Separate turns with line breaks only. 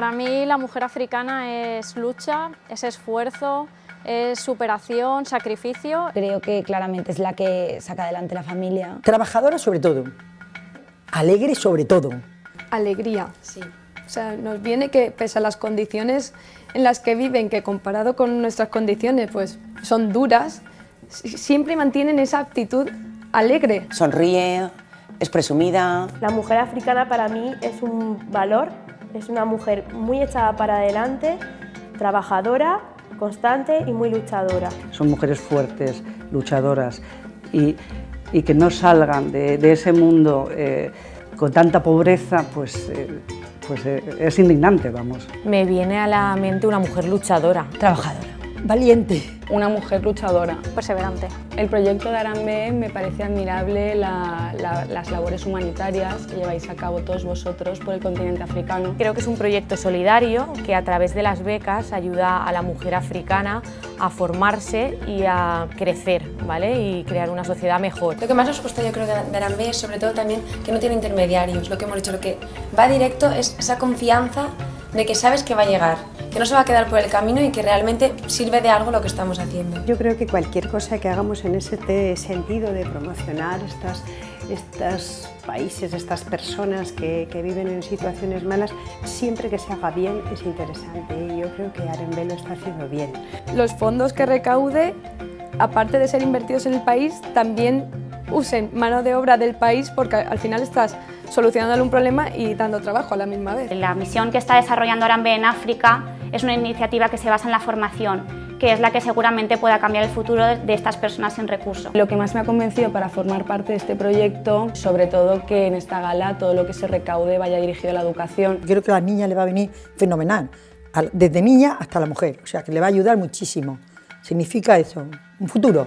Para mí la mujer africana es lucha, es esfuerzo, es superación, sacrificio.
Creo que claramente es la que saca adelante la familia.
Trabajadora sobre todo, alegre sobre todo.
Alegría.
Sí.
O sea, nos viene que pese a las condiciones en las que viven, que comparado con nuestras condiciones pues son duras, siempre mantienen esa actitud alegre.
Sonríe, es presumida.
La mujer africana para mí es un valor, es una mujer muy echada para adelante, trabajadora, constante y muy luchadora.
Son mujeres fuertes, luchadoras y que no salgan de ese mundo con tanta pobreza, pues es indignante, vamos.
Me viene a la mente una mujer luchadora.
Trabajadora.
Valiente.
Una mujer luchadora.
Perseverante.
El proyecto de Arambe me parece admirable las labores humanitarias que lleváis a cabo todos vosotros por el continente africano.
Creo que es un proyecto solidario que a través de las becas ayuda a la mujer africana a formarse y a crecer, ¿vale? Y crear una sociedad mejor.
Lo que más nos gusta yo creo de Arambe es sobre todo también que no tiene intermediarios, lo que hemos dicho, lo que va directo es esa confianza de que sabes que va a llegar, que no se va a quedar por el camino y que realmente sirve de algo lo que estamos haciendo.
Yo creo que cualquier cosa que hagamos en ese sentido de promocionar estos países, estas personas que viven en situaciones malas, siempre que se haga bien es interesante y yo creo que Arambe lo está haciendo bien.
Los fondos que recaude, aparte de ser invertidos en el país, también usen mano de obra del país porque al final estás solucionando un problema y dando trabajo a la misma vez.
La misión que está desarrollando Arambe en África es una iniciativa que se basa en la formación, que es la que seguramente pueda cambiar el futuro de estas personas sin recursos.
Lo que más me ha convencido para formar parte de este proyecto, sobre todo que en esta gala todo lo que se recaude vaya dirigido a la educación.
Creo que a la niña le va a venir fenomenal, desde niña hasta la mujer, o sea que le va a ayudar muchísimo. Significa eso, un futuro.